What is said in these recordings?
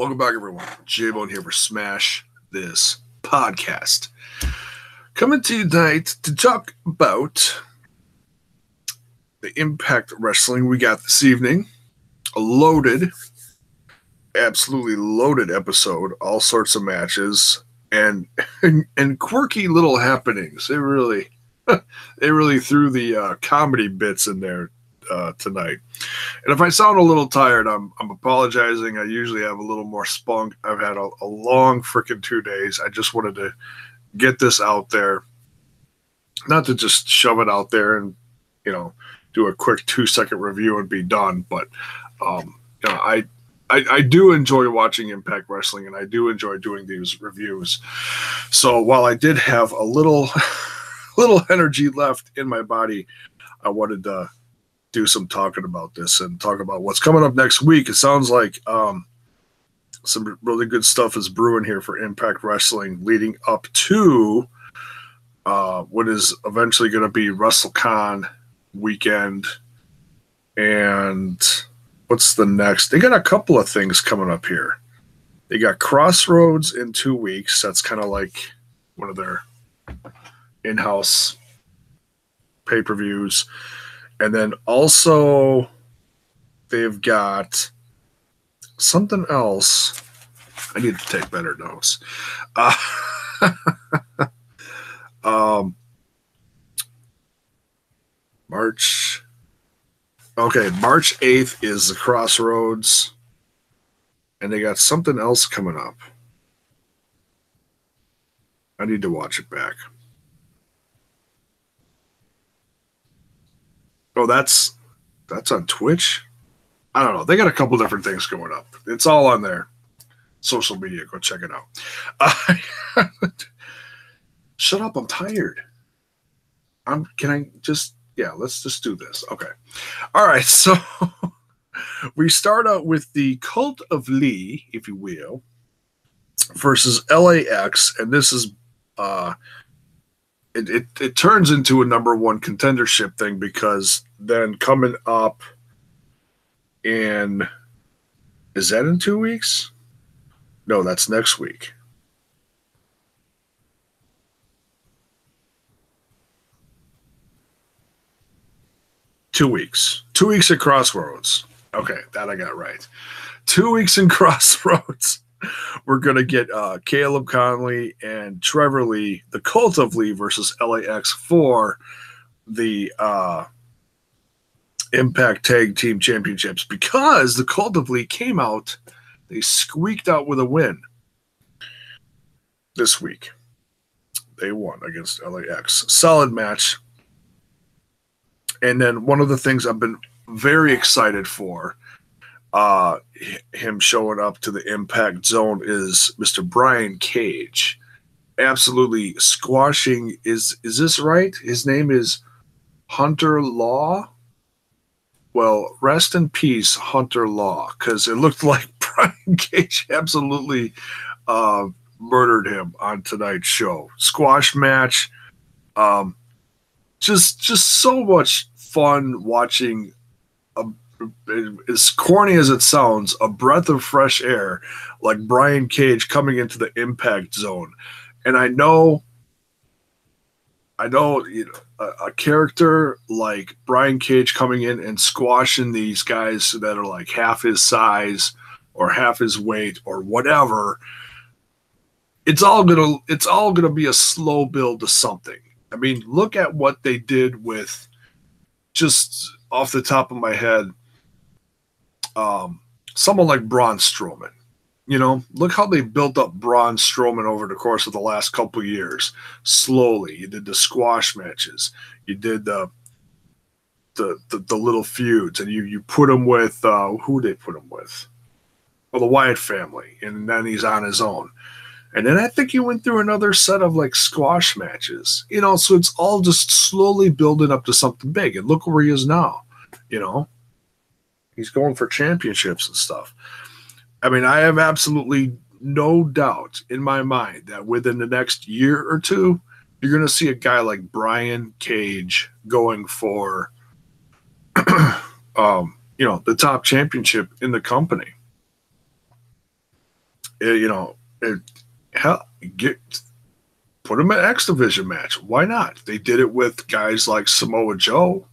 Welcome back, everyone. J-Bone here for Smash This Podcast. Coming to you tonight to talk about the Impact Wrestling we got this evening. A loaded, absolutely loaded episode. All sorts of matches and quirky little happenings. They really threw the comedy bits in there tonight. And if I sound a little tired, I'm apologizing. I usually have a little more spunk. I've had a long freaking 2 days. I just wanted to get this out there, not to just shove it out there and do a quick 2-second review and be done, but I do enjoy watching Impact Wrestling, and I do enjoy doing these reviews. So while I did have a little energy left in my body, I wanted to do some talking about this and talk about what's coming up next week. It sounds like some really good stuff is brewing here for Impact Wrestling leading up to what is eventually going to be WrestleCon weekend. And what's the next? They got a couple of things coming up here. They got Crossroads in 2 weeks. That's kind of like one of their in-house pay-per-views. And then also they've got something else. I need to take better notes. March 8th is the Crossroads. And they got something else coming up. I need to watch it back. Oh, that's on Twitch? I don't know. They got a couple different things going up. It's all on their social media. Go check it out. Shut up. I'm tired. Let's just do this. Okay. All right. So we start out with the Cult of Lee, if you will, versus LAX. And this is, It turns into a number one contendership thing, because then coming up is that in 2 weeks? No, that's next week. Two weeks at Crossroads. Okay, that I got right. 2 weeks in Crossroads. We're going to get Caleb Conley and Trevor Lee, the Cult of Lee versus LAX for the Impact Tag Team Championships, because the Cult of Lee came out, they squeaked out with a win this week. They won against LAX. Solid match. And then one of the things I've been very excited for, him showing up to the Impact Zone, is Mr. Brian Cage. Absolutely squashing. Is this right? His name is Hunter Law. Well, rest in peace, Hunter Law, because it looked like Brian Cage absolutely murdered him on tonight's show. Squash match. Just so much fun watching. As corny as it sounds, a breath of fresh air, like Brian Cage coming into the Impact Zone. And I know a character like Brian Cage coming in and squashing these guys that are like half his size or half his weight or whatever. It's all gonna be a slow build to something. I mean, look at what they did with, just off the top of my head, someone like Braun Strowman. Look how they built up Braun Strowman over the course of the last couple of years. Slowly, you did the squash matches, you did the little feuds, and you put him with who they put him with? Well, the Wyatt family, and then he's on his own. And then I think you went through another set of like squash matches, so it's all just slowly building up to something big. And look where he is now, he's going for championships and stuff. I mean, I have absolutely no doubt in my mind that within the next year or two, you're going to see a guy like Brian Cage going for, the top championship in the company. you know, hell, put him in X Division match. Why not? They did it with guys like Samoa Joe.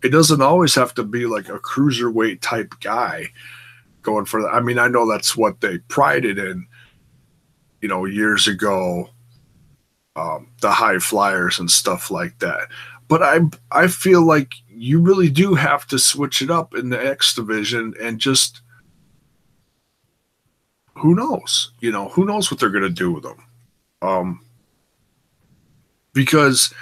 It doesn't always have to be like a cruiserweight type guy going for that. I mean, I know that's what they prided in, you know, years ago, the high flyers and stuff like that. But I feel like you really do have to switch it up in the X Division and just, who knows? You know, who knows what they're going to do with them? Because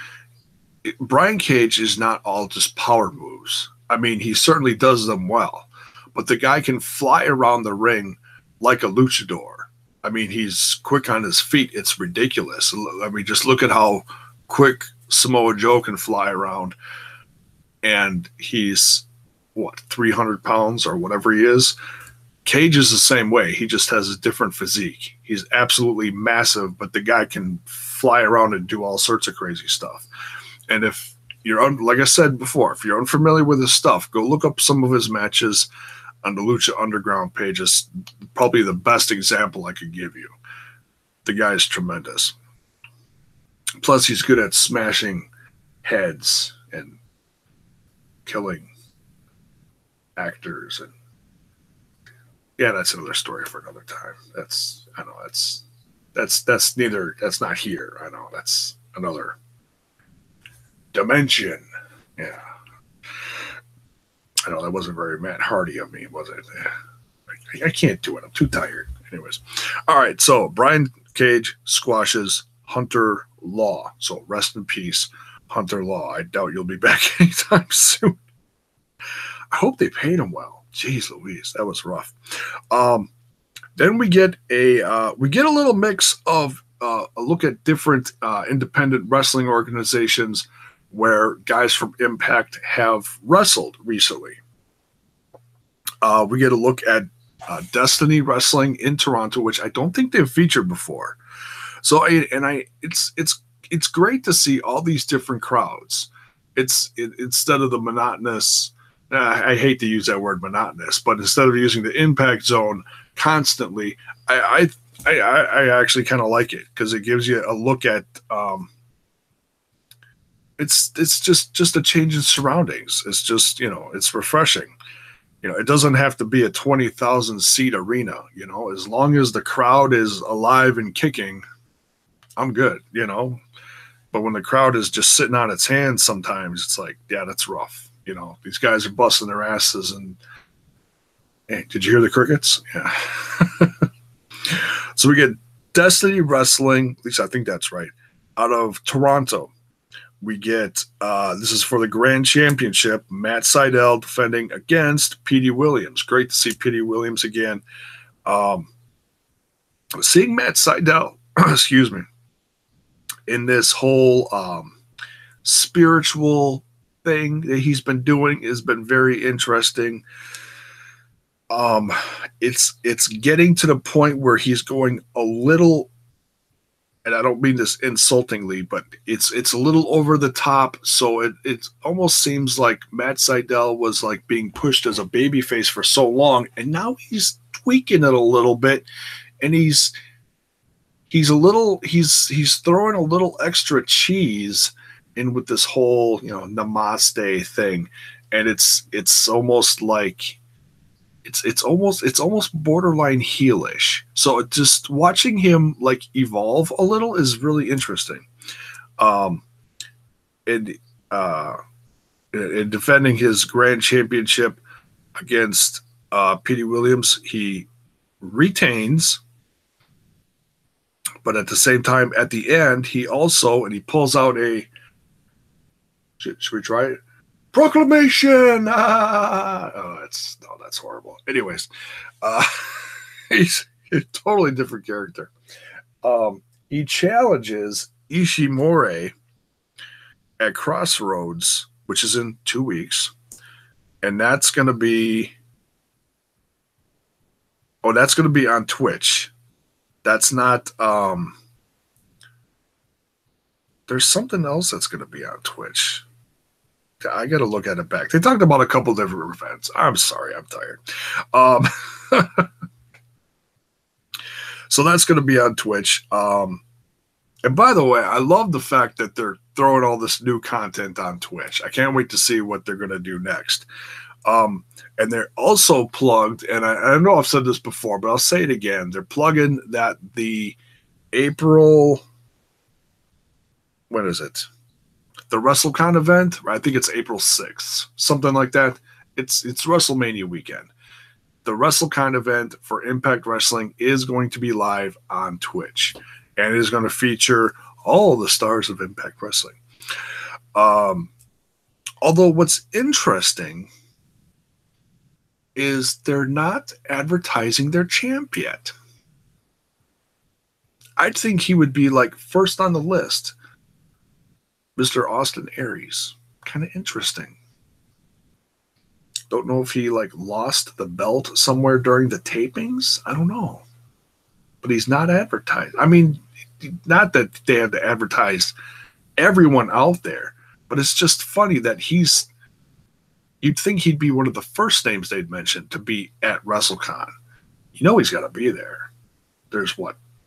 Brian Cage is not all just power moves. I mean, he certainly does them well, but the guy can fly around the ring like a luchador. I mean, he's quick on his feet. It's ridiculous. I mean, just look at how quick Samoa Joe can fly around. And he's, 300 pounds or whatever he is. Cage is the same way. He just has a different physique. He's absolutely massive, but the guy can fly around and do all sorts of crazy stuff. And if you're, like I said before, if you're unfamiliar with his stuff, go look up some of his matches on the Lucha Underground page. Is probably the best example I could give you. The guy is tremendous. Plus, he's good at smashing heads and killing actors. And yeah, that's another story for another time. That's not here. I know that's another dimension. Yeah. I know that wasn't very Matt Hardy of me, was it? I can't do it. I'm too tired. Anyways. All right. So Brian Cage squashes Hunter Law. So rest in peace, Hunter Law. I doubt you'll be back anytime soon. I hope they paid him well. Jeez Louise, that was rough. Then we get a little mix of a look at different independent wrestling organizations where guys from Impact have wrestled recently. We get a look at Destiny Wrestling in Toronto, which I don't think they've featured before. So, it's great to see all these different crowds. Instead of the monotonous. I hate to use that word monotonous, but instead of using the Impact Zone constantly, I actually kind of like it because it gives you a look at. It's just a change in surroundings. It's just, it's refreshing. It doesn't have to be a 20,000 seat arena. As long as the crowd is alive and kicking, I'm good. But when the crowd is just sitting on its hands, sometimes it's like, yeah, that's rough. These guys are busting their asses. And hey, did you hear the crickets? Yeah. So we get Destiny Wrestling. At least I think that's right. Out of Toronto. We get, this is for the Grand Championship, Matt Sydal defending against Petey Williams. Great to see Petey Williams again. Seeing Matt Sydal, excuse me, in this whole spiritual thing that he's been doing has been very interesting. It's getting to the point where he's going a little, and I don't mean this insultingly, but it's a little over the top. So it almost seems like Matt Sydal was like being pushed as a babyface for so long, and now he's tweaking it a little bit, and he's throwing a little extra cheese in with this whole namaste thing, and it's almost like it's almost borderline heelish. So just watching him like evolve a little is really interesting. In defending his Grand Championship against Petey Williams, he retains, but at the same time, at the end, he pulls out a. Should we try it? Proclamation! That's horrible. Anyways, he's a totally different character. He challenges Ishimori at Crossroads, which is in 2 weeks. And that's going to be on Twitch. That's not, there's something else that's going to be on Twitch. I got to look at it back. They talked about a couple different events. I'm sorry, I'm tired. So that's going to be on Twitch. And by the way, I love the fact that they're throwing all this new content on Twitch. I can't wait to see what they're going to do next. And they're also plugged, and I know I've said this before, but I'll say it again. They're plugging that the April, when is it? The WrestleCon event, I think it's April 6th, something like that. It's WrestleMania weekend. The WrestleCon event for Impact Wrestling is going to be live on Twitch, and it is going to feature all the stars of Impact Wrestling. Although what's interesting is they're not advertising their champ yet. I'd think he would be like first on the list. Mr. Austin Aries. Kind of interesting. Don't know if he like lost the belt somewhere during the tapings. I don't know. But he's not advertised. I mean, not that they had to advertise everyone out there, but it's just funny that you'd think he'd be one of the first names they'd mention to be at WrestleCon. You know he's got to be there. There's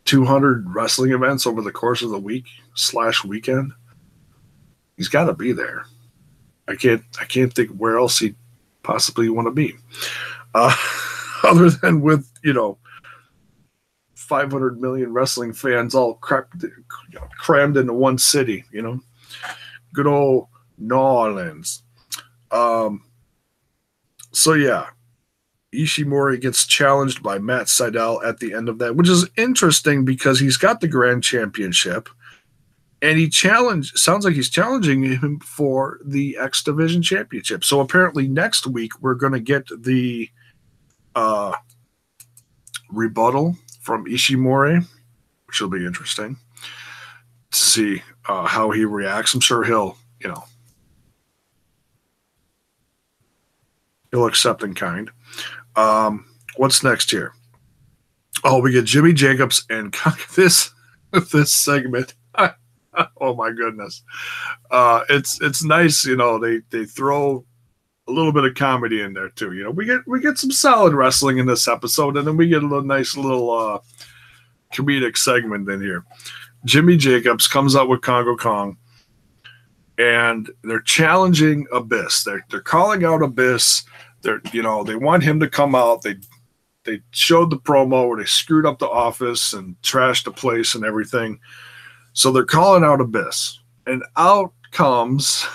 200 wrestling events over the course of the week/weekend. He's got to be there. I can't think where else he'd possibly want to be. Other than with, 500 million wrestling fans all crammed into one city, Good old New Orleans. So yeah, Ishimori gets challenged by Matt Sydal at the end of that, which is interesting because he's got the Grand Championship, and sounds like he's challenging him for the X Division Championship. So apparently next week we're going to get the rebuttal from Ishimori, which will be interesting to see how he reacts. I'm sure he'll accept in kind. What's next here? Oh, we get Jimmy Jacobs and this segment. Oh my goodness. It's nice, they throw a little bit of comedy in there too. We get some solid wrestling in this episode, and then we get a nice little comedic segment in here. Jimmy Jacobs comes out with Congo Kong, and they're challenging Abyss. They're calling out Abyss. They want him to come out. They showed the promo where they screwed up the office and trashed the place and everything. So they're calling out Abyss, and out comes.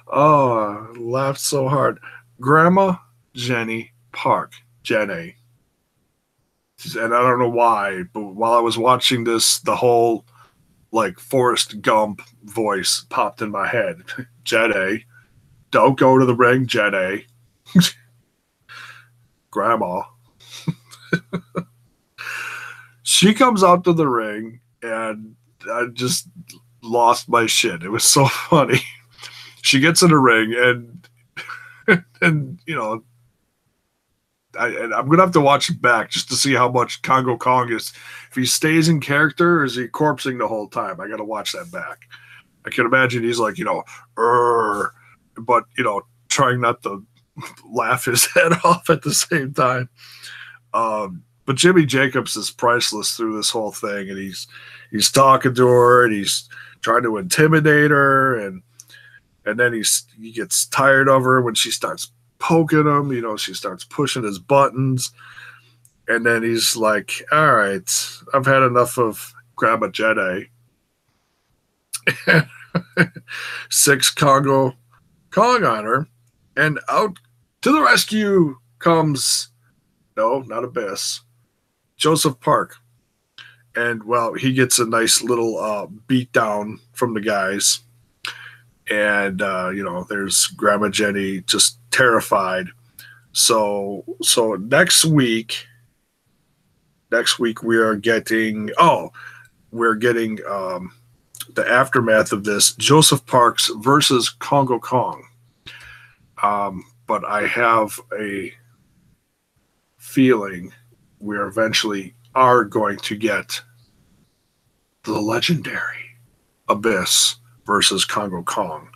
Oh, I laughed so hard. Grandma Jenny Park, Jenny. And I don't know why, but while I was watching this, the whole Forrest Gump voice popped in my head. Jenny, don't go to the ring, Jenny. Grandma. She comes out to the ring, and I just lost my shit. It was so funny. She gets in the ring, and I'm gonna have to watch it back just to see how much Congo Kong is. If he stays in character, or is he corpsing the whole time? I gotta watch that back. I can imagine he's like, but trying not to laugh his head off at the same time. But Jimmy Jacobs is priceless through this whole thing, and he's talking to her, and he's trying to intimidate her, and then he gets tired of her when she starts poking him. She starts pushing his buttons, and then he's like, "All right, I've had enough of Grandma Jedi." 6 Congo Kong on her, and out to the rescue comes not Abyss, Joseph Park. And he gets a nice little beat down from the guys. And there's Grandma Jenny just terrified. So next week we are getting the aftermath of this, Joseph Parks versus Congo Kong. But I have a feeling we eventually are going to get the legendary Abyss versus Congo Kong.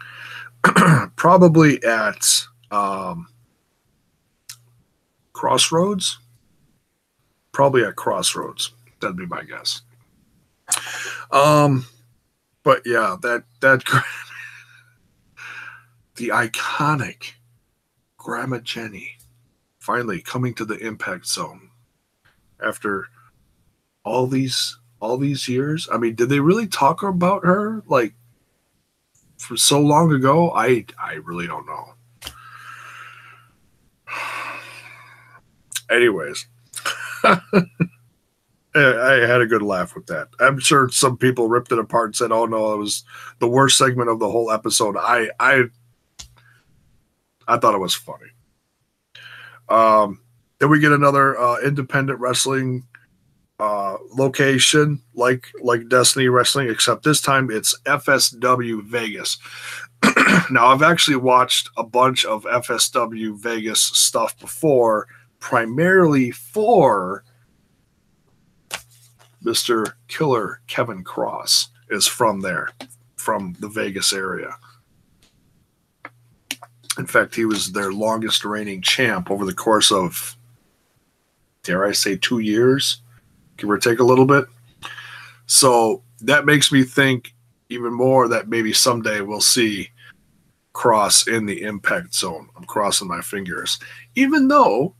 Crossroads? Probably at Crossroads. That'd be my guess. But yeah, that the iconic Grandma Jenny finally coming to the Impact Zone after all these years. I mean, did they really talk about her like for so long ago? I really don't know. Anyways, I had a good laugh with that. I'm sure some people ripped it apart and said, "Oh no, it was the worst segment of the whole episode." I thought it was funny. Then we get another independent wrestling location, like Destiny Wrestling, except this time it's FSW Vegas. Now, I've actually watched a bunch of FSW Vegas stuff before, primarily for Mr. Killer Kevin Cross is from there, from the Vegas area. In fact, he was their longest reigning champ over the course of, dare I say, 2 years, give or take a little bit. So that makes me think even more that maybe someday we'll see Cross in the Impact Zone. I'm crossing my fingers. Even though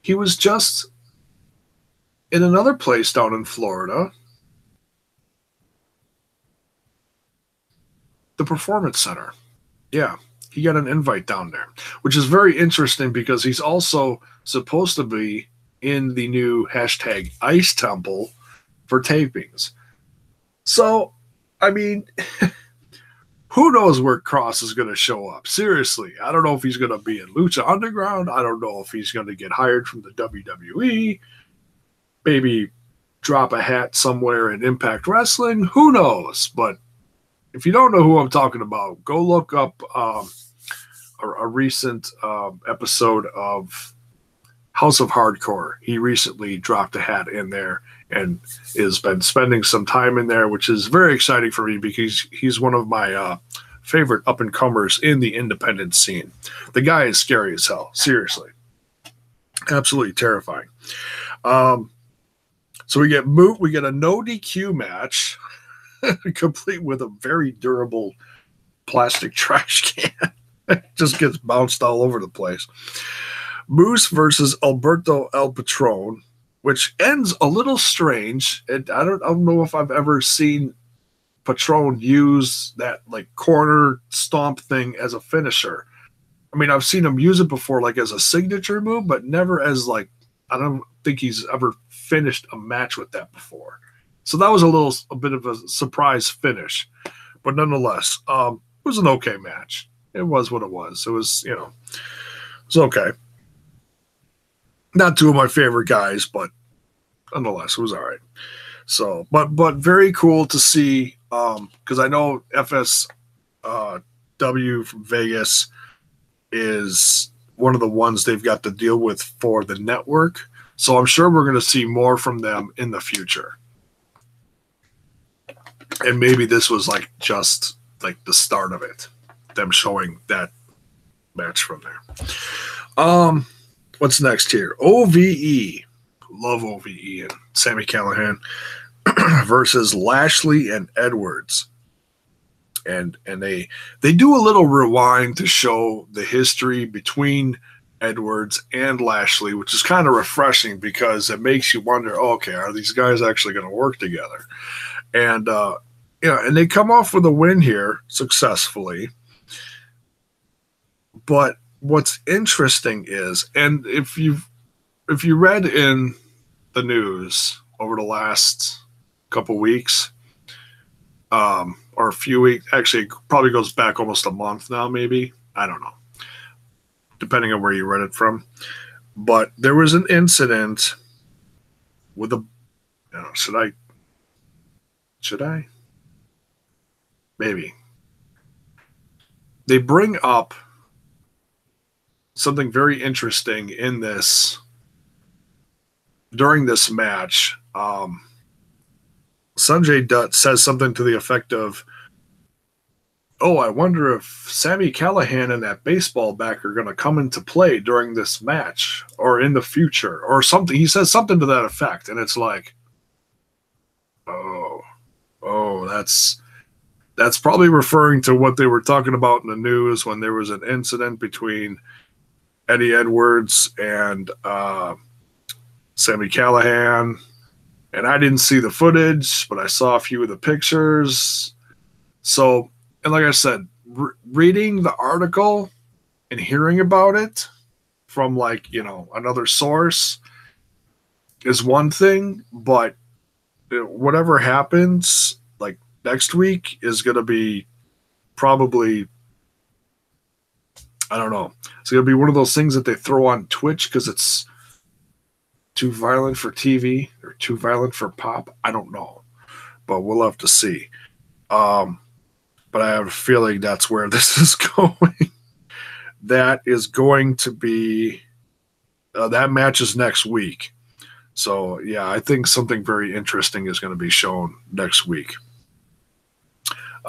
he was just in another place down in Florida, the Performance Center. Yeah, he got an invite down there, which is very interesting because he's also supposed to be in the new hashtag Ice Temple for tapings. So, I mean, who knows where Cross is going to show up? Seriously, I don't know if he's going to be in Lucha Underground. I don't know if he's going to get hired from the WWE. Maybe drop a hat somewhere in Impact Wrestling. Who knows? But if you don't know who I'm talking about, go look up a recent episode of House of Hardcore. He recently dropped a hat in there and has been spending some time in there, which is very exciting for me because he's one of my favorite up-and-comers in the independent scene. The guy is scary as hell. Seriously. Absolutely terrifying. So we get a no DQ match, complete with a very durable plastic trash can. It just gets bounced all over the place. Moose versus Alberto El Patron, which ends a little strange. I don't know if I've ever seen Patron use that like corner stomp thing as a finisher. I mean, I've seen him use it before, like as a signature move, but never as like, I don't think he's ever finished a match with that before. So that was a bit of a surprise finish, but nonetheless, it was an okay match. It was what it was. It was, it was okay. Not two of my favorite guys, but nonetheless, it was all right. So, but very cool to see, because I know FSW from Vegas is one of the ones they've got to deal with for the network. So I'm sure we're going to see more from them in the future. And maybe this was like just like the start of it, them showing that match from there. What's next here? OVE. Love OVE and Sami Callihan versus Lashley and Edwards. And they do a little rewind to show the history between Edwards and Lashley, which is kind of refreshing because it makes you wonder, okay, are these guys actually going to work together? And and they come off with a win here successfully. But what's interesting is, and if you read in the news over the last couple weeks, or a few weeks, actually it probably goes back almost a month now, maybe. I don't know. Depending on where you read it from. But there was an incident with should I? Maybe. They bring up something very interesting in this, during this match. Sanjay Dutt says something to the effect of, oh, I wonder if Sammy Callahan and that baseball bat are going to come into play during this match or in the future or something. He says something to that effect. And it's like, oh, that's probably referring to what they were talking about in the news when there was an incident between Eddie Edwards and Sammy Callahan. And I didn't see the footage, but I saw a few of the pictures. So, and like I said, reading the article and hearing about it from like, another source is one thing, but whatever happens, like next week is going to be probably, I don't know. It's going to be one of those things that they throw on Twitch because it's too violent for TV or too violent for pop. I don't know, but we'll have to see. But I have a feeling that's where this is going. That is going to be, that match is next week. So, yeah, I think something very interesting is going to be shown next week.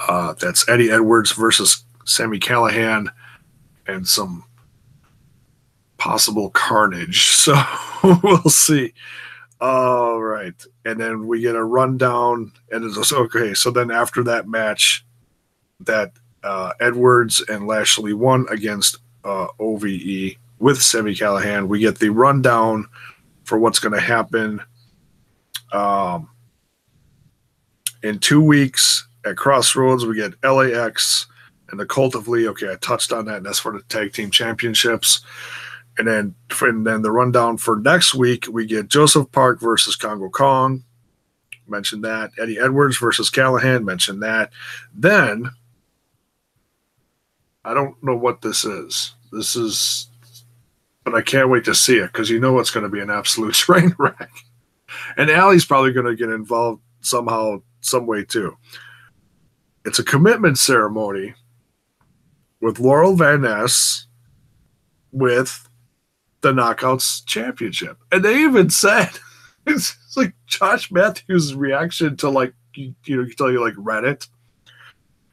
That's Eddie Edwards versus Sammy Callahan and some possible carnage. So, we'll see. All right. And then we get a rundown. And it's okay. So then after that match, that Edwards and Lashley won against OVE with Sammy Callahan, we get the rundown for what's going to happen in 2 weeks at Crossroads. We get LAX and the Cult of Lee. Okay, I touched on that, and that's for the tag team championships. And then the rundown for next week, we get Joseph Park versus Congo Kong. Mentioned that. Eddie Edwards versus Callahan. Mentioned that. Then I don't know what this is. But I can't wait to see it because it's going to be an absolute train wreck. And Allie's probably going to get involved somehow, some way too. It's a commitment ceremony with Laurel Van Ness with the Knockouts Championship. And they even said, it's like Josh Matthews' reaction to like, you tell you like Reddit.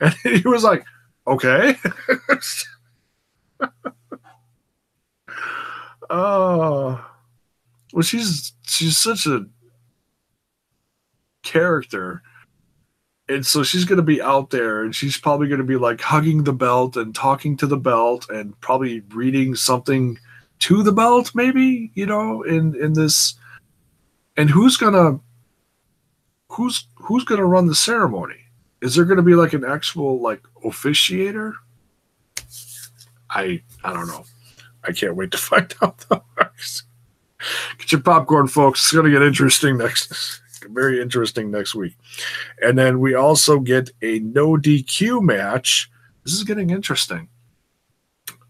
And he was like, okay. Oh, well, she's such a character, and so she's going to be out there, and she's probably going to be like hugging the belt and talking to the belt, and probably reading something to the belt, maybe in this. And who's gonna run the ceremony? Is there going to be like an actual like officiator? I don't know. I can't wait to find out. Get your popcorn, folks. It's going to get interesting very interesting next week. And then we also get a no DQ match. This is getting interesting.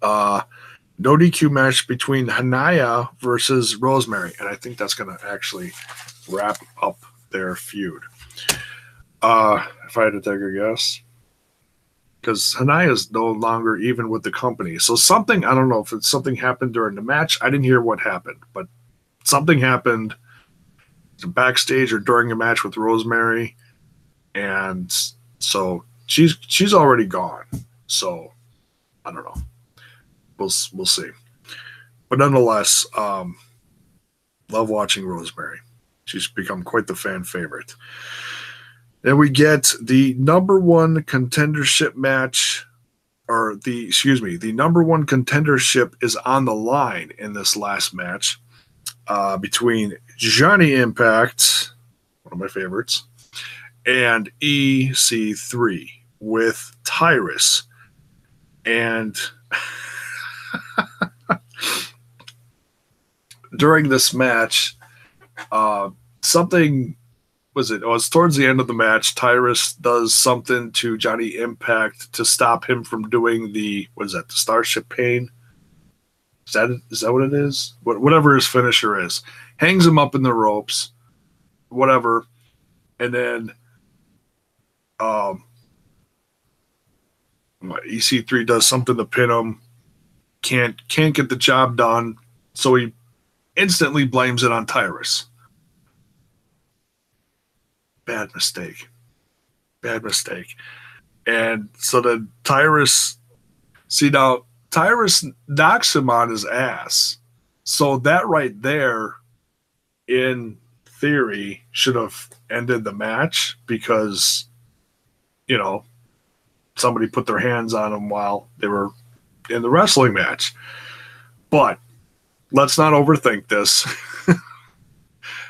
No DQ match between Hanaya versus Rosemary. And I think that's going to actually wrap up their feud. If I had to take a guess. Because Hanaya is no longer even with the company. So something, I don't know if it's something happened during the match. I didn't hear what happened, but something happened backstage or during a match with Rosemary. And so she's already gone. So I don't know. We'll see. But nonetheless, love watching Rosemary. She's become quite the fan favorite. Then we get the number one contendership match, or the number one contendership is on the line in this last match between Johnny Impact, one of my favorites, and EC3 with Tyrus. And during this match, something was it? Oh, it's towards the end of the match. Tyrus does something to Johnny Impact to stop him from doing the Starship Pain. Is that what it is? Whatever his finisher is, hangs him up in the ropes, whatever, and then EC3 does something to pin him. Can't get the job done, so he instantly blames it on Tyrus. Bad mistake. And so then Tyrus, see now, Tyrus knocks him on his ass. So that right there, in theory, should have ended the match because, you know, somebody put their hands on him while they were in the wrestling match. But let's not overthink this.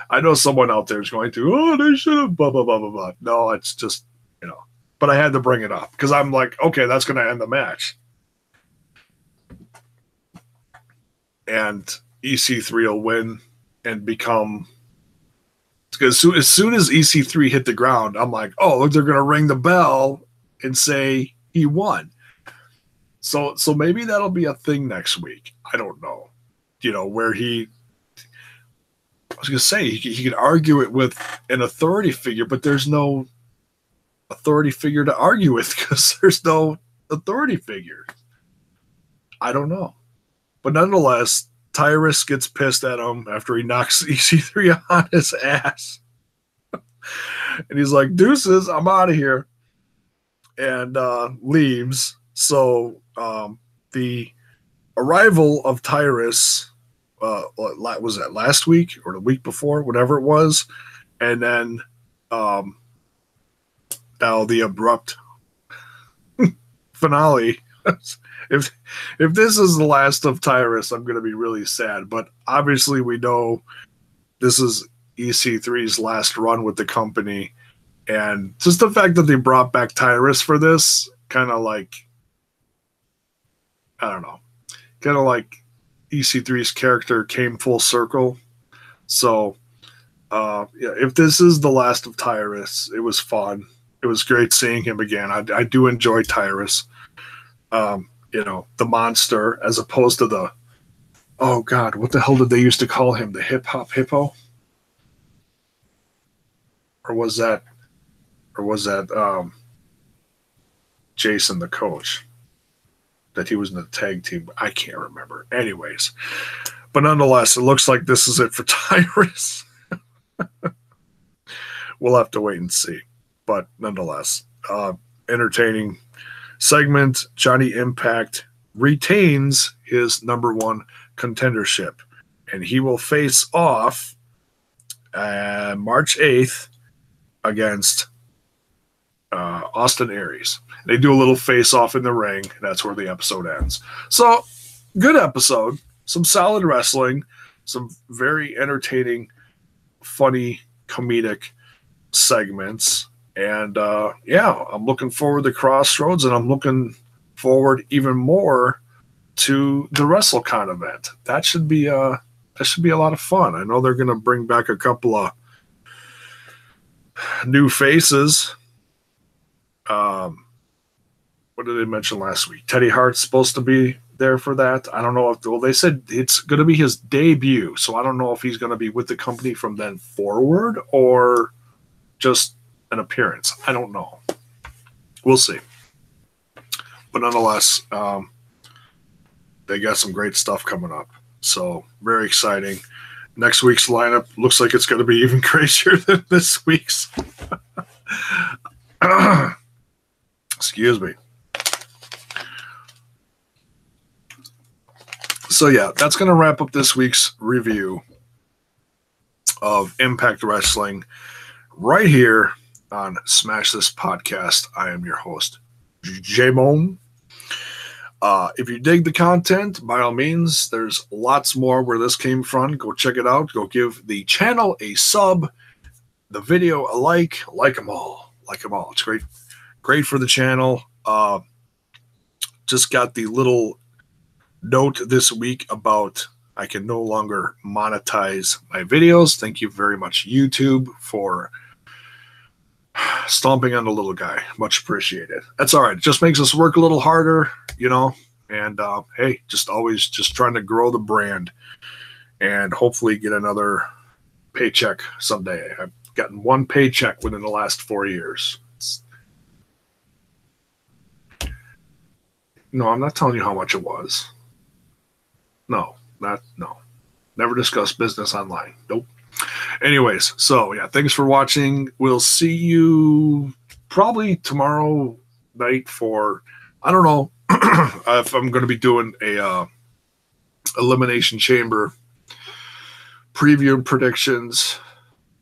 I know someone out there is going to, oh, they should have, blah, blah, blah, blah, blah. No, it's just, you know. But I had to bring it up because I'm like, okay, that's going to end the match. And EC3 will win and become, because as soon as EC3 hit the ground, I'm like, oh, look, they're going to ring the bell and say he won. So maybe that'll be a thing next week. I don't know. You know, where I was going to say, he could argue it with an authority figure, but there's no authority figure to argue with because there's no authority figure. I don't know. But nonetheless, Tyrus gets pissed at him after he knocks EC3 on his ass. And he's like, deuces, I'm out of here. And leaves. So the arrival of Tyrus, was that last week or the week before, whatever it was. And then now the abrupt finale. If this is the last of Tyrus, I'm going to be really sad. But obviously we know this is EC3's last run with the company. And just the fact that they brought back Tyrus for this, kind of like, I don't know, kind of like EC3's character came full circle. So, yeah, if this is the last of Tyrus, it was fun. It was great seeing him again. I do enjoy Tyrus. You know, the monster, as opposed to the, oh God, what the hell did they used to call him? The hip hop hippo? Or was that Jason, the coach, that he was in the tag team? I can't remember. Anyways, but nonetheless, it looks like this is it for Tyrus. We'll have to wait and see. But nonetheless, entertaining segment. Johnny Impact retains his #1 contendership, and he will face off March 8th against Austin Aries. They do a little face-off in the ring. That's where the episode ends. So, good episode. Some solid wrestling. Some very entertaining, funny, comedic segments. And, yeah, I'm looking forward to Crossroads, and I'm looking forward even more to the WrestleCon event. That should be a lot of fun. I know they're going to bring back a couple of new faces. What did they mention last week? Teddy Hart's supposed to be there for that. I don't know if, well, they said it's going to be his debut, so I don't know if he's going to be with the company from then forward or just an appearance. I don't know. We'll see. But nonetheless, they got some great stuff coming up. So very exciting. Next week's lineup looks like it's going to be even crazier than this week's. Excuse me. So yeah, that's going to wrap up this week's review of Impact Wrestling right here on Smash This Podcast. I am your host, J-Bone. If you dig the content, by all means, there's lots more where this came from. Go check it out. Go give the channel a sub, the video a like them all. Like them all. It's great for the channel. Just got the little note this week about I can no longer monetize my videos. Thank you very much, YouTube, for stomping on the little guy. Much appreciated. That's all right. It just makes us work a little harder, you know. And hey, always trying to grow the brand and hopefully get another paycheck someday. I've gotten one paycheck within the last 4 years. No, I'm not telling you how much it was. No. Never discuss business online. Nope. Anyways, so yeah, thanks for watching. We'll see you probably tomorrow night for, I don't know if I'm going to be doing a Elimination Chamber preview and predictions.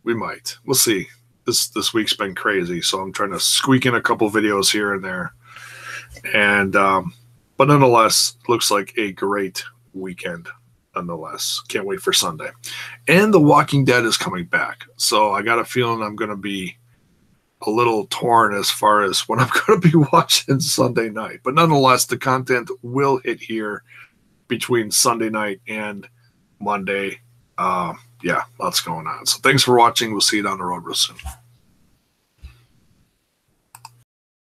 We might. We'll see. This week's been crazy, so I'm trying to squeak in a couple videos here and there. And but nonetheless, looks like a great weekend. Nonetheless, can't wait for Sunday. And The Walking Dead is coming back, so I got a feeling I'm going to be a little torn as far as what I'm going to be watching Sunday night. But nonetheless, the content will hit here between Sunday night and Monday. Yeah, lots going on. So thanks for watching. We'll see you down the road real soon.